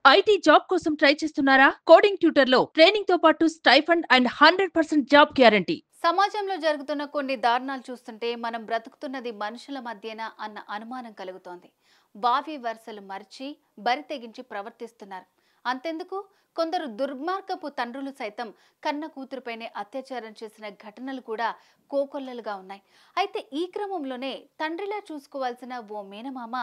IT job కోసం try చేస్తున్నారా? Coding ట్యూటర్‌లో ట్రైనింగ్‌తో పాటు స్టైఫండ్ అండ్ 100% జాబ్ గ్యారంటీ. సమాజంలో జరుగుతున్న కొన్ని దారుణాలు చూస్తుంటే మనం బ్రతుకుతున్నది మనుషుల మధ్యేనా అన్న అనుమానం కలుగుతోంది. వావి వరుసలు మరిచి బరి తెగించి ప్రవర్తిస్తున్నారు. అంతెందుకు, కొందరు దుర్మార్గపు తండ్రులు సైతం కన్న కూతురుపైనే అత్యాచారం చేసిన ఘటనలు కూడా కోకొల్లలుగా ఉన్నాయి. అయితే ఈ క్రమంలోనే తండ్రిలా చూసుకోవాల్సిన ఓ మేనమామ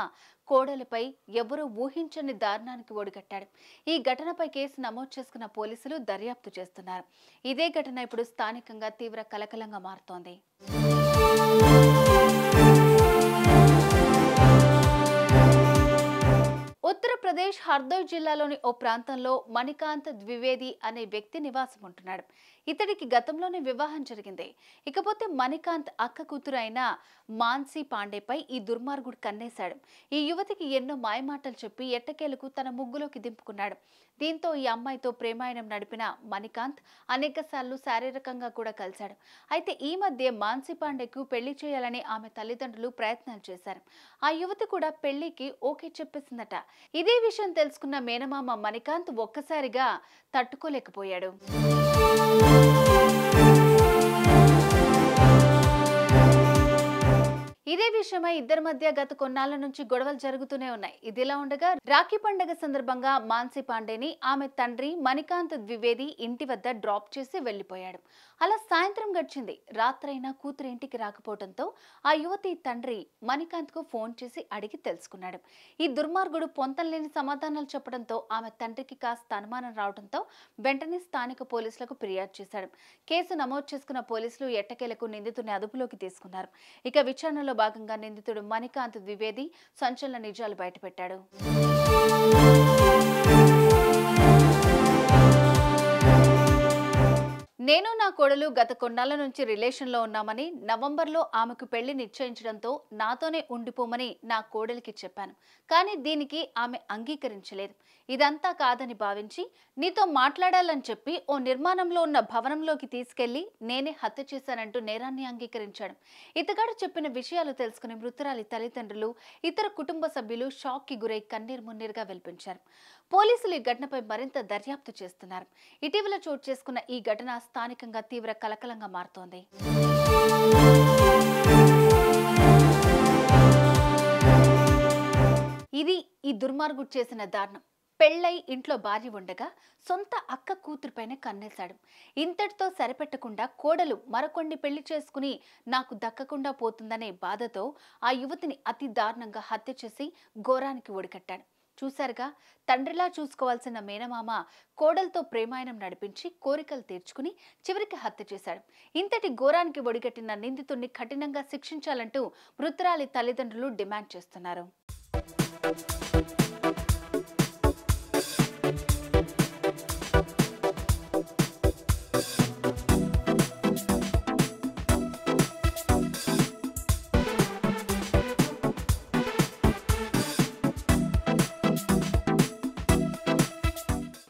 కోడలిపై ఎవరూ ఊహించని దారుణానికి ఒడిగట్టాడు. ఈ ఘటనపై కేసు నమోదు చేసుకున్న పోలీసులు దర్యాప్తు చేస్తున్నారు. ఇదే ఘటన ఇప్పుడు స్థానికంగా తీవ్ర కలకలంగా మారుతోంది. ఉత్తరప్రదేశ్ హర్దోయ్ జిల్లాలోని ఓ ప్రాంతంలో మణికాంత్ ద్వివేది అనే వ్యక్తి నివాసం ఉంటున్నాడు. ఇతడికి గతంలోనే వివాహం జరిగింది. ఇకపోతే మణికాంత్ అక్క కూతురు అయిన మాన్సీ పాండేపై ఈ దుర్మార్గుడు కన్నేశాడు. ఈ యువతికి ఎన్నో మాయమాటలు చెప్పి ఎట్టకేలకు తన ముగ్గులోకి దింపుకున్నాడు. దీంతో ఈ అమ్మాయితో ప్రేమాయణం నడిపిన మణికాంత్ అనేకసార్లు శారీరకంగా కూడా కలిశాడు. అయితే ఈ మధ్య మాన్సీ పాండేకు పెళ్లి చేయాలని ఆమె తల్లిదండ్రులు ప్రయత్నాలు చేశారు. ఆ యువతి కూడా పెళ్లికి ఓకే చెప్పేసిందట. ఇదే విషయం తెలుసుకున్న మేనమామ మణికాంత్ ఒక్కసారిగా తట్టుకోలేకపోయాడు. ఇదే విషయమై ఇద్దరి మధ్య గత కొన్నాళ్ల నుంచి గొడవలు జరుగుతూనే ఉన్నాయి. ఇదిలా ఉండగా రాఖీ పండుగ సందర్భంగా మాన్సీ పాండేని ఆమె తండ్రి మణికాంత్ ద్వివేది ఇంటి వద్ద డ్రాప్ చేసి వెళ్లిపోయాడు. అలా సాయంత్రం గడిచింది. రాత్రైనా కూతురు ఇంటికి రాకపోవడంతో ఆ యువతి తండ్రి మణికాంత్ కు ఫోన్ చేసి అడిగి తెలుసుకున్నాడు. ఈ దుర్మార్గుడు పొంతనలేని సమాధానాలు చెప్పడంతో ఆమె తండ్రికి కాస్త అనుమానం రావడంతో వెంటనే స్థానిక పోలీసులకు ఫిర్యాదు చేశాడు. కేసు నమోదు చేసుకున్న పోలీసులు ఎట్టకేలకు నిందితుడిని అదుపులోకి తీసుకున్నారు. ఇక విచారణలో భాగంగా నిందితుడు మణికాంత్ ద్వివేది సంచలన నిజాలు బయటపెట్టాడు. నేను నా కోడలు గత కొన్నాళ్ల నుంచి రిలేషన్లో ఉన్నామని, నవంబర్లో ఆమెకు పెళ్లి నిశ్చయించడంతో నాతోనే ఉండిపోమని నా కోడలికి చెప్పాను. కానీ దీనికి ఆమె అంగీకరించలేదు. ఇదంతా కాదని భావించి నీతో మాట్లాడాలని చెప్పి ఓ నిర్మాణంలో ఉన్న భవనంలోకి తీసుకెళ్లి నేనే హత్య చేశానంటూ నేరాన్ని అంగీకరించాడు. ఇతగాడు చెప్పిన విషయాలు తెలుసుకుని మృతురాలి తల్లిదండ్రులు, ఇతర కుటుంబ సభ్యులు షాక్ కి గురై కన్నీరు మున్నీరుగా వెలిపించారు. పోలీసులు ఈ ఘటనపై మరింత దర్యాప్తు చేస్తున్నారు. ఇటీవల చోటు చేసుకున్న ఈ ఘటన స్థానికంగా తీవ్ర కలకలంగా మారుతోంది. ఇది ఈ దుర్మార్గుడు చేసిన దారుణం. పెళ్లై ఇంట్లో భార్య ఉండగా సొంత అక్క కూతురుపైన కన్నేశాడు. ఇంతటితో సరిపెట్టకుండా కోడలు మరొకడిని పెళ్లి చేసుకుని నాకు దక్కకుండా పోతుందనే బాధతో ఆ యువతిని అతి దారుణంగా హత్య చేసి ఘోరానికి ఒడికట్టాడు. చూశారుగా, తండ్రిలా చూసుకోవాల్సిన మేనమామ కోడలతో ప్రేమాయణం నడిపించి కోరికలు తీర్చుకుని చివరికి హత్య చేశాడు. ఇంతటి ఘోరానికి ఒడిగట్టిన నిందితుడిని కఠినంగా శిక్షించాలంటూ మృతురాలి తల్లిదండ్రులు డిమాండ్ చేస్తున్నారు.